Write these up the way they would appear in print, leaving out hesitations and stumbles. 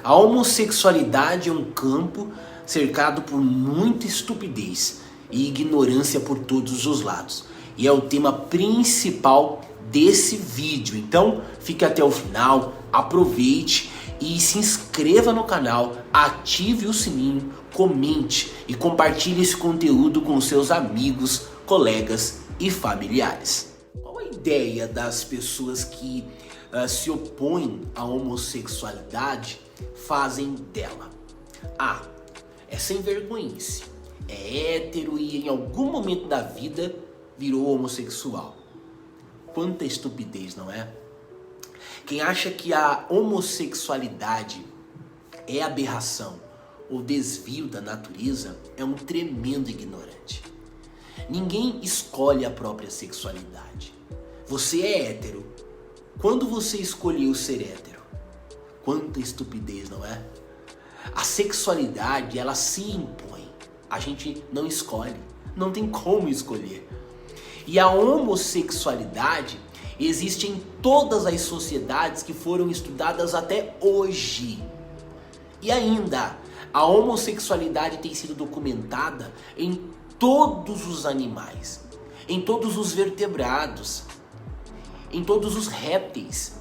A homossexualidade é um campo cercado por muita estupidez e ignorância por todos os lados. E é o tema principal desse vídeo. Então, fique até o final, aproveite e se inscreva no canal, ative o sininho, comente e compartilhe esse conteúdo com seus amigos, colegas e familiares. Qual a ideia das pessoas que se opõem à homossexualidade fazem dela? É sem vergonhice, é hétero e em algum momento da vida virou homossexual. Quanta estupidez, não é? Quem acha que a homossexualidade é aberração ou desvio da natureza é um tremendo ignorante. Ninguém escolhe a própria sexualidade. Você é hétero. Quando você escolheu ser hétero? Quanta estupidez, não é? A sexualidade, ela se impõe. A gente não escolhe. Não tem como escolher. E a homossexualidade existe em todas as sociedades que foram estudadas até hoje. E ainda, a homossexualidade tem sido documentada em todos os animais, em todos os vertebrados, em todos os répteis.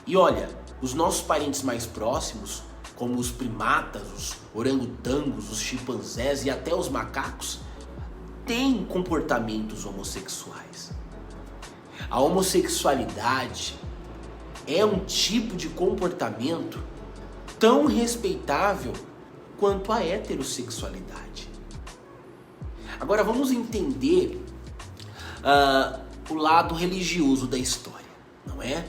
E olha, os nossos parentes mais próximos, como os primatas, os orangotangos, os chimpanzés e até os macacos, têm comportamentos homossexuais. A homossexualidade é um tipo de comportamento tão respeitável quanto a heterossexualidade. Agora vamos entender o lado religioso da história, não é?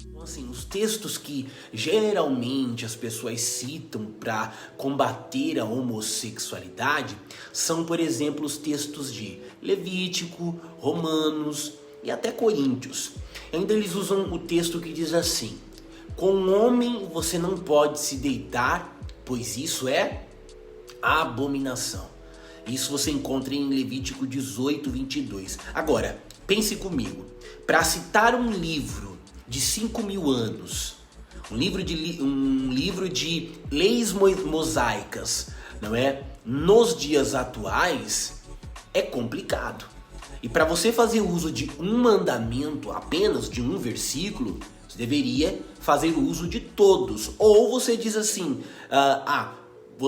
Então, assim, os textos que geralmente as pessoas citam para combater a homossexualidade são, por exemplo, os textos de Levítico, Romanos e até Coríntios. Ainda eles usam o texto que diz assim: com um homem você não pode se deitar, pois isso é abominação. Isso você encontra em Levítico 18, 22. Agora, pense comigo. Para citar um livro de 5.000 anos, um livro de leis mosaicas, não é? Nos dias atuais, é complicado. E para você fazer uso de um mandamento, apenas de um versículo, você deveria fazer uso de todos. Ou você diz assim,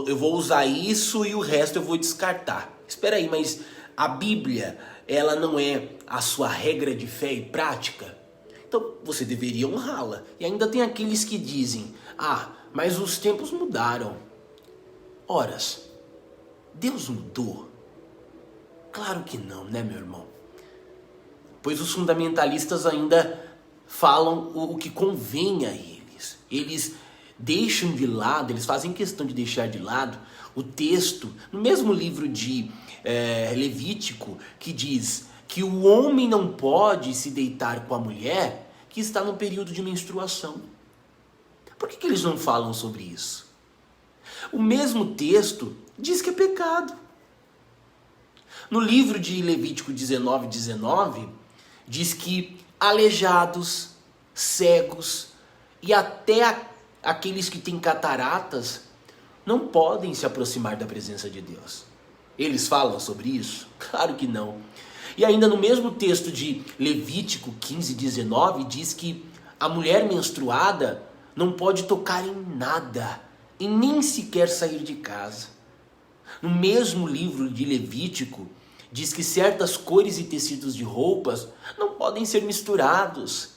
eu vou usar isso e o resto eu vou descartar. Espera aí, mas a Bíblia, ela não é a sua regra de fé e prática? Então você deveria honrá-la. E ainda tem aqueles que dizem, mas os tempos mudaram. Horas, Deus mudou? Claro que não, né, meu irmão? Pois os fundamentalistas ainda falam o que convém a eles. Eles deixam de lado, eles fazem questão de deixar de lado o texto, no mesmo livro de Levítico, que diz que o homem não pode se deitar com a mulher que está no período de menstruação. Por que eles não falam sobre isso? O mesmo texto diz que é pecado. No livro de Levítico 19, 19, diz que aleijados, cegos e até aqueles que têm cataratas não podem se aproximar da presença de Deus. Eles falam sobre isso? Claro que não. E ainda no mesmo texto de Levítico 15, 19, diz que a mulher menstruada não pode tocar em nada e nem sequer sair de casa. No mesmo livro de Levítico, diz que certas cores e tecidos de roupas não podem ser misturados.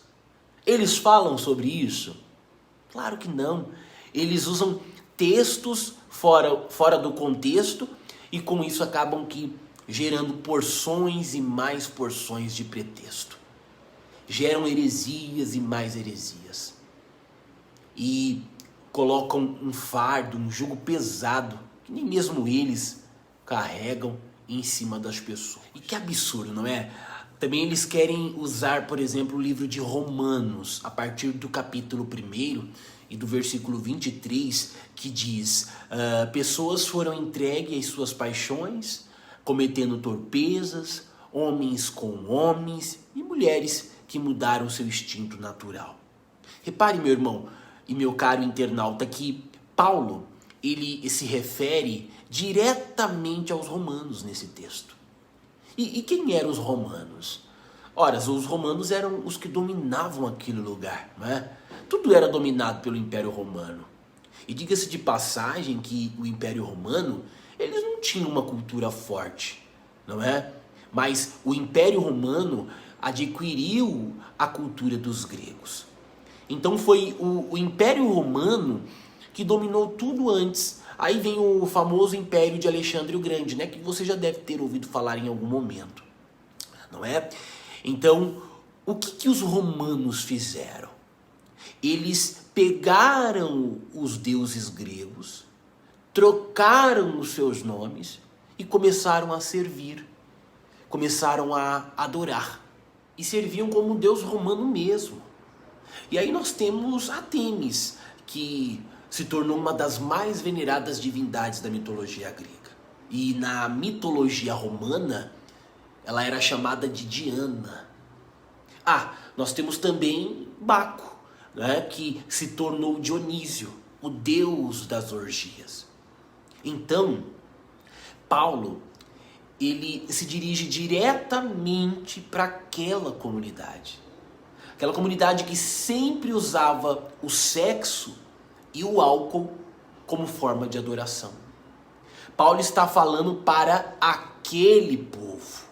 Eles falam sobre isso? Claro que não. Eles usam textos fora do contexto e com isso acabam gerando porções e mais porções de pretexto. Geram heresias e mais heresias. E colocam um fardo, um jugo pesado, que nem mesmo eles carregam em cima das pessoas. E que absurdo, não é? Também eles querem usar, por exemplo, o livro de Romanos, a partir do capítulo 1 e do versículo 23, que diz: pessoas foram entregues às suas paixões, cometendo torpezas, homens com homens e mulheres que mudaram seu instinto natural. Repare, meu irmão, e meu caro internauta, que Paulo, ele se refere diretamente aos romanos nesse texto. E quem eram os romanos? Ora, os romanos eram os que dominavam aquele lugar, não é? Tudo era dominado pelo Império Romano. E diga-se de passagem que o Império Romano, eles não tinham uma cultura forte, não é? Mas o Império Romano adquiriu a cultura dos gregos. Então foi o Império Romano que dominou tudo antes. Aí vem o famoso Império de Alexandre o Grande, né? Que você já deve ter ouvido falar em algum momento, não é? Então, o que os romanos fizeram? Eles pegaram os deuses gregos, trocaram os seus nomes e começaram a servir. Começaram a adorar. E serviam como um deus romano mesmo. E aí nós temos Artemis, que se tornou uma das mais veneradas divindades da mitologia grega. E na mitologia romana, ela era chamada de Diana. Nós temos também Baco, né, que se tornou Dionísio, o deus das orgias. Então, Paulo, ele se dirige diretamente para aquela comunidade. Aquela comunidade que sempre usava o sexo e o álcool como forma de adoração. Paulo está falando para aquele povo.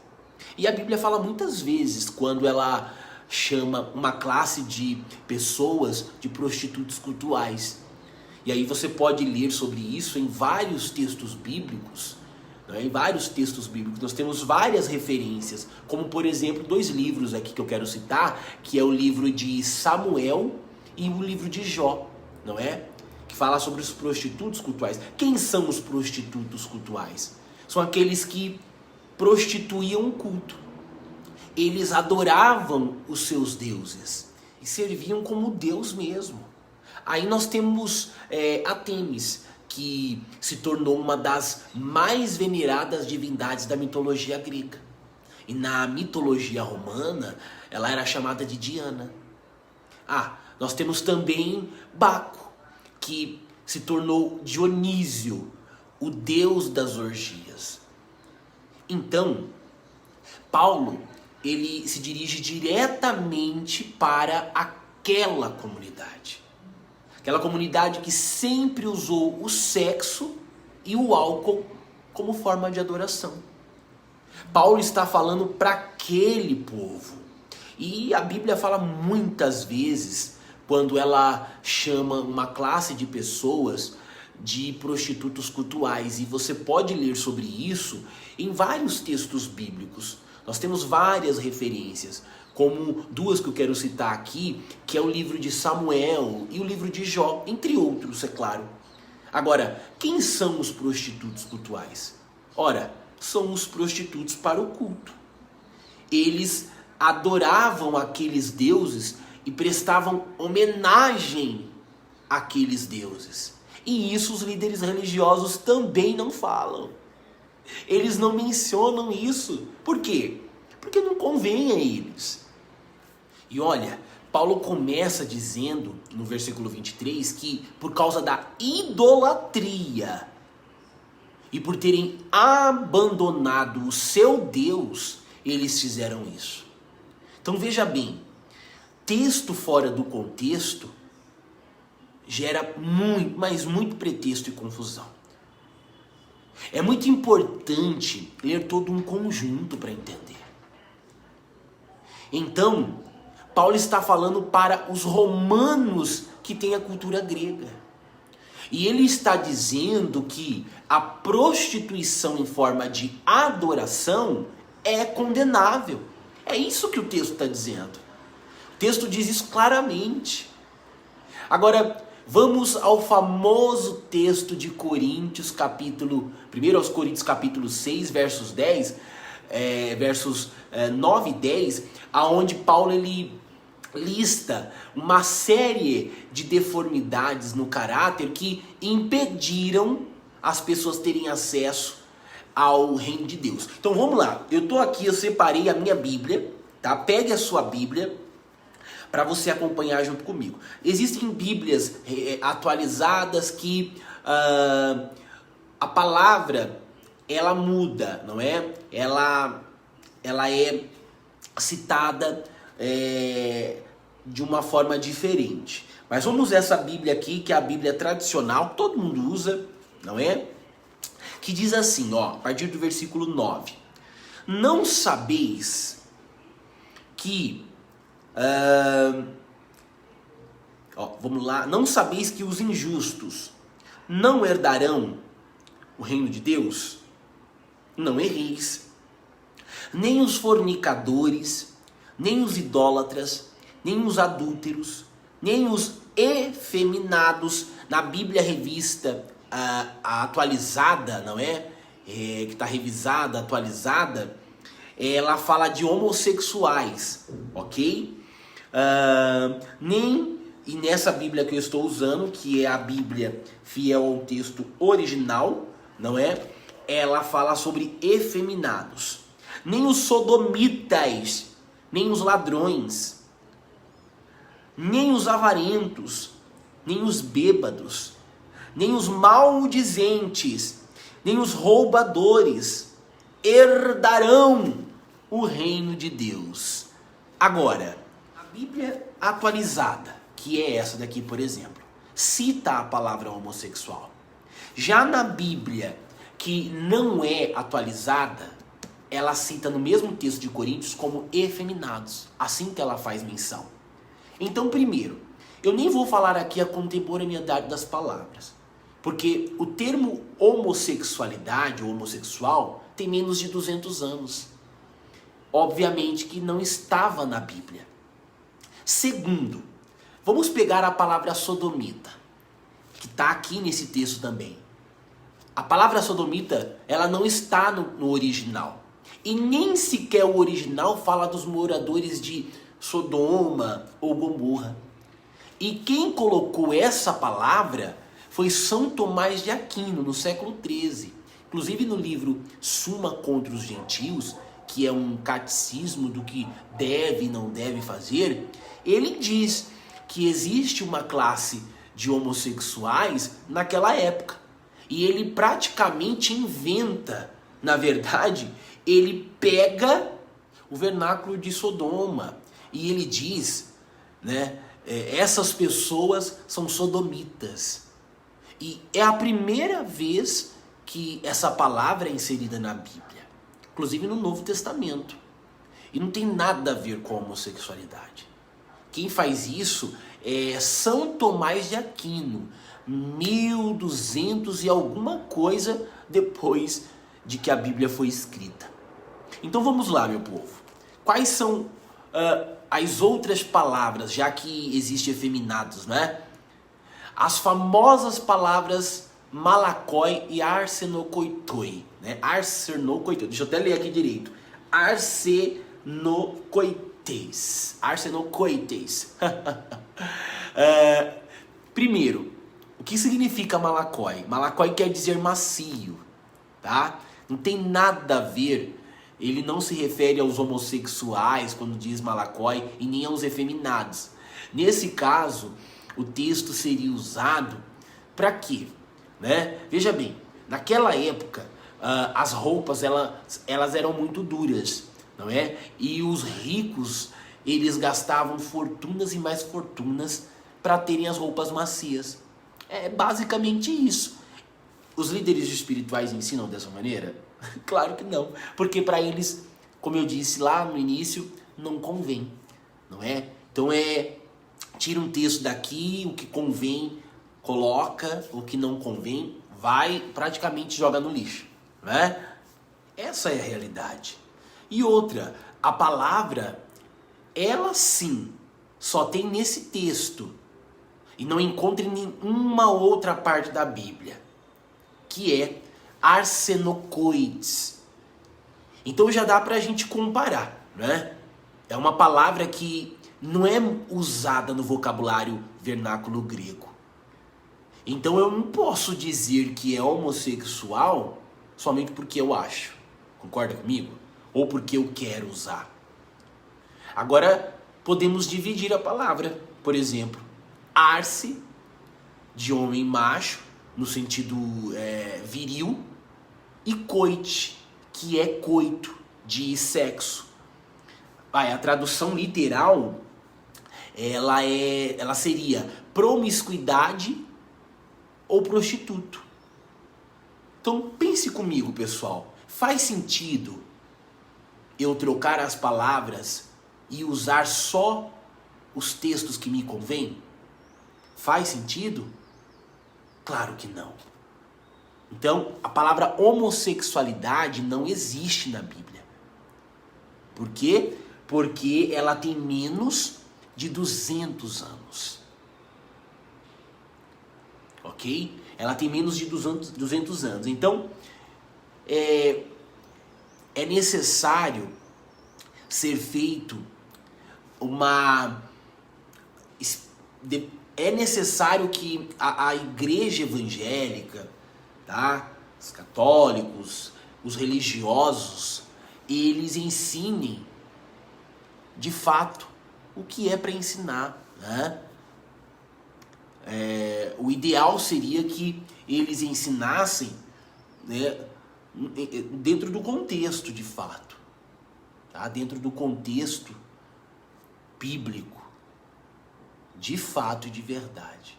E a Bíblia fala muitas vezes quando ela chama uma classe de pessoas de prostitutos cultuais. E aí você pode ler sobre isso em vários textos bíblicos. Em vários textos bíblicos nós temos várias referências, como por exemplo 2 livros aqui que eu quero citar, que é o livro de Samuel e o livro de Jó, não é? Que fala sobre os prostitutos cultuais. Quem são os prostitutos cultuais? São aqueles que prostituíam o culto. Eles adoravam os seus deuses e serviam como Deus mesmo. Aí nós temos Artemis, que se tornou uma das mais veneradas divindades da mitologia grega. E na mitologia romana, ela era chamada de Diana. Nós temos também Baco, que se tornou Dionísio, o deus das orgias. Então, Paulo, ele se dirige diretamente para aquela comunidade. Aquela comunidade que sempre usou o sexo e o álcool como forma de adoração. Paulo está falando para aquele povo. E a Bíblia fala muitas vezes, quando ela chama uma classe de pessoas de prostitutos cultuais. E você pode ler sobre isso em vários textos bíblicos. Nós temos várias referências, como 2 que eu quero citar aqui, que é o livro de Samuel e o livro de Jó, entre outros, é claro. Agora, quem são os prostitutos cultuais? Ora, são os prostitutos para o culto. Eles adoravam aqueles deuses e prestavam homenagem àqueles deuses. E isso os líderes religiosos também não falam. Eles não mencionam isso. Por quê? Porque não convém a eles. E olha, Paulo começa dizendo no versículo 23 que por causa da idolatria e por terem abandonado o seu Deus, eles fizeram isso. Então veja bem, texto fora do contexto gera muito, mas muito pretexto e confusão. É muito importante ler todo um conjunto para entender. Então, Paulo está falando para os romanos que têm a cultura grega. E ele está dizendo que a prostituição em forma de adoração é condenável. É isso que o texto está dizendo. O texto diz isso claramente. Agora, vamos ao famoso texto de Coríntios, 1 aos Coríntios capítulo 6, versos 10, versos 9 e 10, aonde Paulo ele lista uma série de deformidades no caráter que impediram as pessoas terem acesso ao reino de Deus. Então vamos lá, eu separei a minha Bíblia, tá? Pegue a sua Bíblia, para você acompanhar junto comigo. Existem Bíblias atualizadas que a palavra ela muda, não é? Ela é citada de uma forma diferente. Mas vamos usar essa Bíblia aqui, que é a Bíblia tradicional, que todo mundo usa, não é? Que diz assim, ó, a partir do versículo 9. Não sabeis que... vamos lá. Não sabeis que os injustos não herdarão o reino de Deus? Não erreis. Nem os fornicadores, nem os idólatras, nem os adúlteros, nem os efeminados. Na Bíblia revista a atualizada, não é? Que está revisada, atualizada, ela fala de homossexuais, ok? E nessa Bíblia que eu estou usando, que é a Bíblia fiel ao texto original, não é? Ela fala sobre efeminados. Nem os sodomitas, nem os ladrões, nem os avarentos, nem os bêbados, nem os maldizentes, nem os roubadores herdarão o reino de Deus. Agora, a Bíblia atualizada, que é essa daqui, por exemplo, cita a palavra homossexual. Já na Bíblia que não é atualizada, ela cita no mesmo texto de Coríntios como efeminados, assim que ela faz menção. Então, primeiro, eu nem vou falar aqui a contemporaneidade das palavras, porque o termo homossexualidade ou homossexual tem menos de 200 anos. Obviamente que não estava na Bíblia. Segundo, vamos pegar a palavra sodomita, que está aqui nesse texto também. A palavra sodomita, ela não está no original. E nem sequer o original fala dos moradores de Sodoma ou Gomorra. E quem colocou essa palavra foi São Tomás de Aquino, no século XIII. Inclusive no livro Suma contra os Gentios, que é um catecismo do que deve e não deve fazer, ele diz que existe uma classe de homossexuais naquela época. E ele praticamente inventa, na verdade, ele pega o vernáculo de Sodoma e ele diz, né, essas pessoas são sodomitas. E é a primeira vez que essa palavra é inserida na Bíblia, inclusive no Novo Testamento. E não tem nada a ver com a homossexualidade. Quem faz isso é São Tomás de Aquino, 1200 e alguma coisa depois de que a Bíblia foi escrita. Então vamos lá, meu povo. Quais são as outras palavras, já que existe efeminados, né? As famosas palavras malakoi e arsenokoitoi, né? Arsenokoitoi, deixa eu até ler aqui direito. Arsenokoites. Arsenokoites. Primeiro, o que significa malakoi? Malakoi quer dizer macio, tá? Não tem nada a ver, ele não se refere aos homossexuais quando diz malakoi e nem aos efeminados. Nesse caso, o texto seria usado para quê? Né? Veja bem, naquela época, as roupas elas eram muito duras, não é? E os ricos, eles gastavam fortunas e mais fortunas para terem as roupas macias. É basicamente isso. Os líderes espirituais ensinam dessa maneira? Claro que não, porque para eles, como eu disse lá no início, não convém, não é? Então tira um texto daqui, o que convém coloca, o que não convém vai, praticamente joga no lixo, né? Essa é a realidade. E outra, a palavra, ela sim, só tem nesse texto e não encontra em nenhuma outra parte da Bíblia, que é arsenokoides. Então já dá pra gente comparar, né? É uma palavra que não é usada no vocabulário vernáculo grego. Então eu não posso dizer que é homossexual somente porque eu acho. Concorda comigo? Ou porque eu quero usar. Agora, podemos dividir a palavra. Por exemplo, arce, de homem macho, no sentido viril, e coite, que é coito, de sexo. A tradução literal, ela seria promiscuidade ou prostituto. Então pense comigo, pessoal. Faz sentido eu trocar as palavras e usar só os textos que me convêm? Faz sentido? Claro que não. Então, a palavra homossexualidade não existe na Bíblia. Por quê? Porque ela tem menos de 200 anos. Ok? Ela tem menos de 200 anos. Então, é necessário ser feito é necessário que a igreja evangélica, tá? Os católicos, os religiosos, eles ensinem de fato o que é para ensinar, né? O ideal seria que eles ensinassem, né, dentro do contexto de fato, tá? Dentro do contexto bíblico, de fato e de verdade.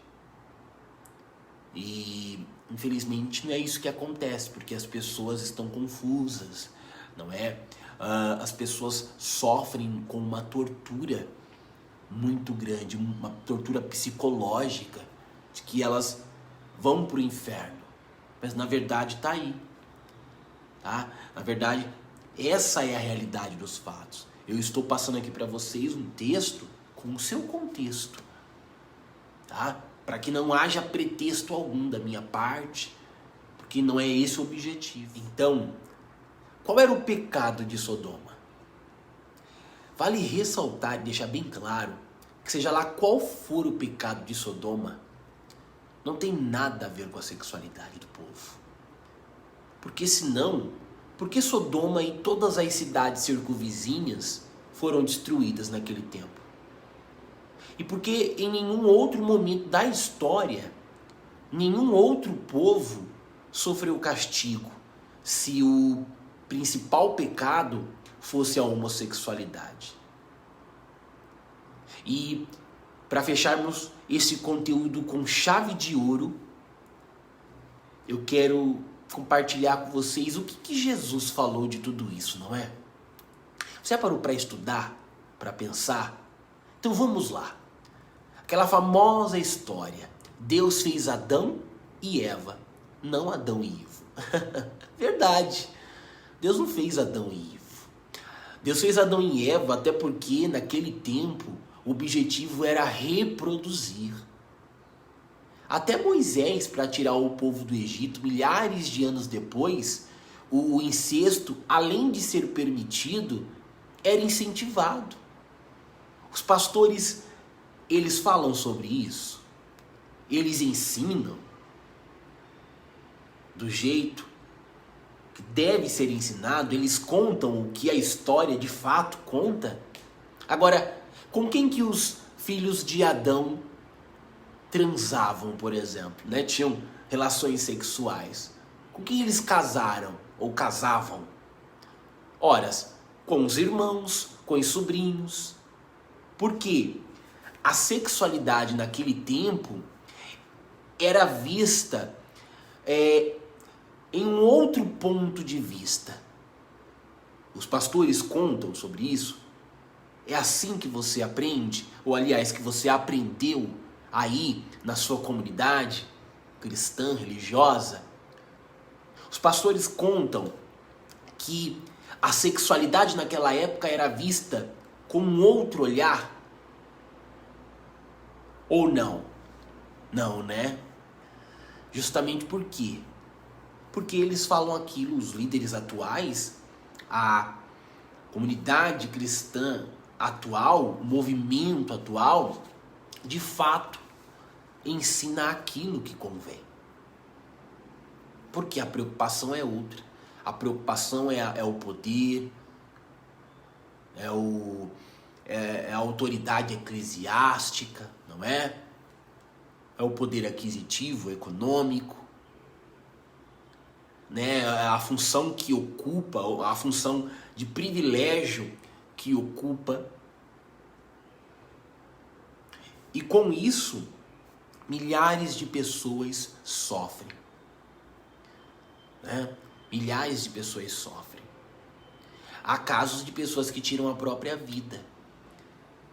E infelizmente não é isso que acontece, porque as pessoas estão confusas, não é? As pessoas sofrem com uma tortura muito grande, uma tortura psicológica, de que elas vão para o inferno. Mas na verdade está aí, tá? Na verdade, essa é a realidade dos fatos. Eu estou passando aqui para vocês um texto com o seu contexto, tá? Para que não haja pretexto algum da minha parte, porque não é esse o objetivo. Então, qual era o pecado de Sodoma? Vale ressaltar e deixar bem claro que seja lá qual for o pecado de Sodoma, não tem nada a ver com a sexualidade do povo. Porque senão, por que Sodoma e todas as cidades circunvizinhas foram destruídas naquele tempo? E porque em nenhum outro momento da história, nenhum outro povo sofreu castigo se o principal pecado fosse a homossexualidade. E para fecharmos esse conteúdo com chave de ouro, eu quero compartilhar com vocês o que Jesus falou de tudo isso, não é? Você já parou para estudar, para pensar? Então vamos lá. Aquela famosa história, Deus fez Adão e Eva, não Adão e Ivo. Verdade, Deus não fez Adão e Ivo. Deus fez Adão e Eva até porque naquele tempo o objetivo era reproduzir. Até Moisés, para tirar o povo do Egito, milhares de anos depois, o incesto, além de ser permitido, era incentivado. Os pastores, eles falam sobre isso, eles ensinam do jeito que deve ser ensinado, eles contam o que a história de fato conta. Agora, com quem que os filhos de Adão transavam, por exemplo, né? Tinham relações sexuais? Com quem eles casaram ou casavam? Ora, com os irmãos, com os sobrinhos. Por quê? A sexualidade naquele tempo era vista em um outro ponto de vista. Os pastores contam sobre isso. É assim que você aprende, ou aliás, que você aprendeu aí na sua comunidade cristã, religiosa. Os pastores contam que a sexualidade naquela época era vista com um outro olhar. Ou não? Não, né? Justamente por quê? Porque eles falam aquilo, os líderes atuais, a comunidade cristã atual, o movimento atual, de fato, ensina aquilo que convém. Porque a preocupação é outra. A preocupação é o poder, é a autoridade eclesiástica, não é? É o poder aquisitivo, econômico, né? A função que ocupa, a função de privilégio que ocupa. E com isso, milhares de pessoas sofrem, né? Milhares de pessoas sofrem. Há casos de pessoas que tiram a própria vida.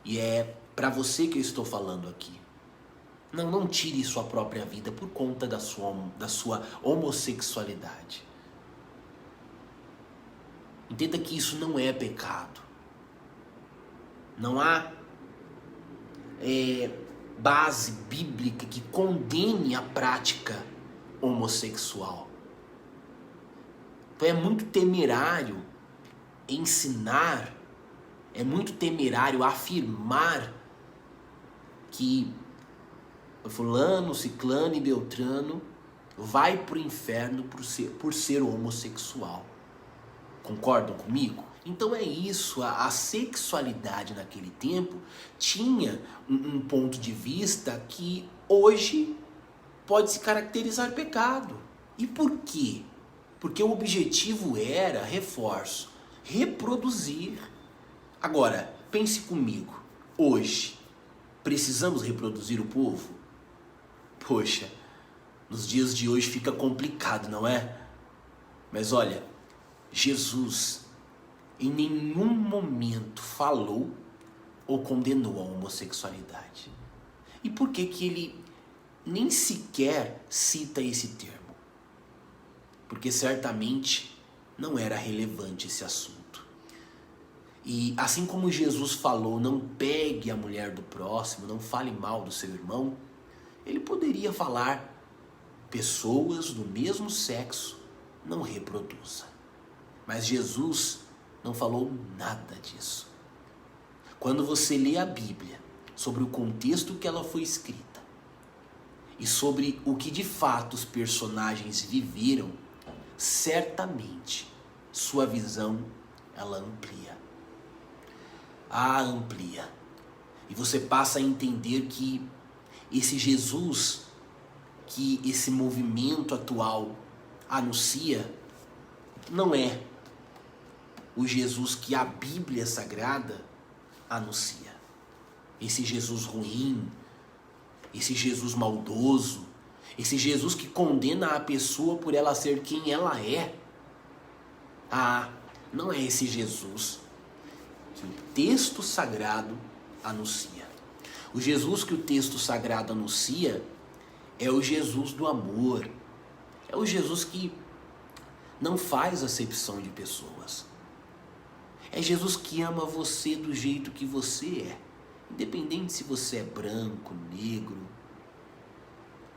E é para você que eu estou falando aqui. Não tire sua própria vida por conta da sua homossexualidade. Entenda que isso não é pecado. Não há base bíblica que condene a prática homossexual. Então é muito temerário ensinar, é muito temerário afirmar que fulano, ciclano e beltrano vai pro inferno por ser homossexual. Concordam comigo? Então é isso, a sexualidade naquele tempo tinha um ponto de vista que hoje pode se caracterizar pecado. E por quê? Porque o objetivo era, reforço, reproduzir. Agora, pense comigo, hoje, precisamos reproduzir o povo? Poxa, nos dias de hoje fica complicado, não é? Mas olha, Jesus em nenhum momento falou ou condenou a homossexualidade. E por que que ele nem sequer cita esse termo? Porque certamente não era relevante esse assunto. E assim como Jesus falou, não pegue a mulher do próximo, não fale mal do seu irmão, ele poderia falar, pessoas do mesmo sexo não reproduza. Mas Jesus não falou nada disso. Quando você lê a Bíblia sobre o contexto que ela foi escrita e sobre o que de fato os personagens viveram, certamente sua visão ela amplia. Amplia. E você passa a entender que esse Jesus, que esse movimento atual anuncia, não é o Jesus que a Bíblia Sagrada anuncia. Esse Jesus ruim, esse Jesus maldoso, esse Jesus que condena a pessoa por ela ser quem ela é. Não é esse Jesus que o texto sagrado anuncia. O Jesus que o texto sagrado anuncia é o Jesus do amor. É o Jesus que não faz acepção de pessoas. É Jesus que ama você do jeito que você é. Independente se você é branco, negro,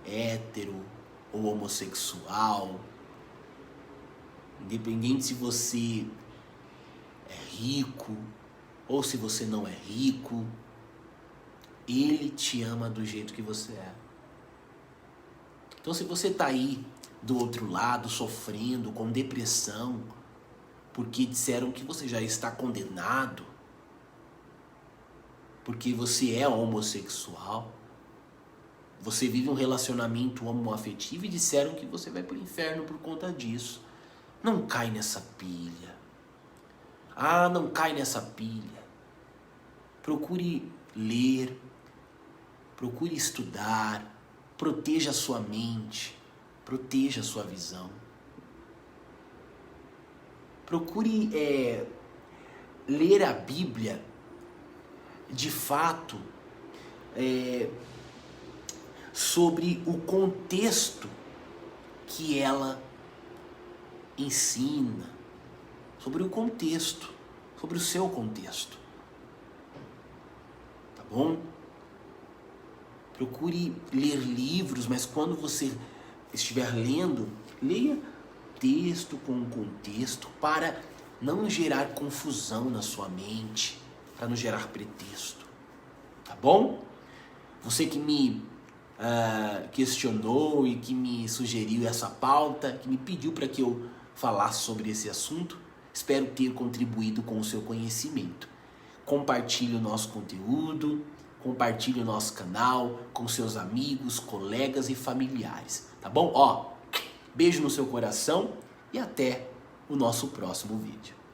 hétero ou homossexual. Independente se você é rico ou se você não é rico. Ele te ama do jeito que você é. Então se você está aí do outro lado sofrendo com depressão porque disseram que você já está condenado, porque você é homossexual, você vive um relacionamento homoafetivo e disseram que você vai para o inferno por conta disso, não cai nessa pilha. Não cai nessa pilha. Procure ler, procure estudar, proteja a sua mente, proteja a sua visão. Procure ler a Bíblia de fato sobre o contexto que ela ensina, sobre o contexto, sobre o seu contexto. Tá bom? Procure ler livros, mas quando você estiver lendo, leia texto com contexto para não gerar confusão na sua mente, para não gerar pretexto. Tá bom? Você que me questionou e que me sugeriu essa pauta, que me pediu para que eu falasse sobre esse assunto, espero ter contribuído com o seu conhecimento. compartilhe o nosso conteúdo, compartilhe o nosso canal com seus amigos, colegas e familiares, tá bom? Ó, beijo no seu coração e até o nosso próximo vídeo.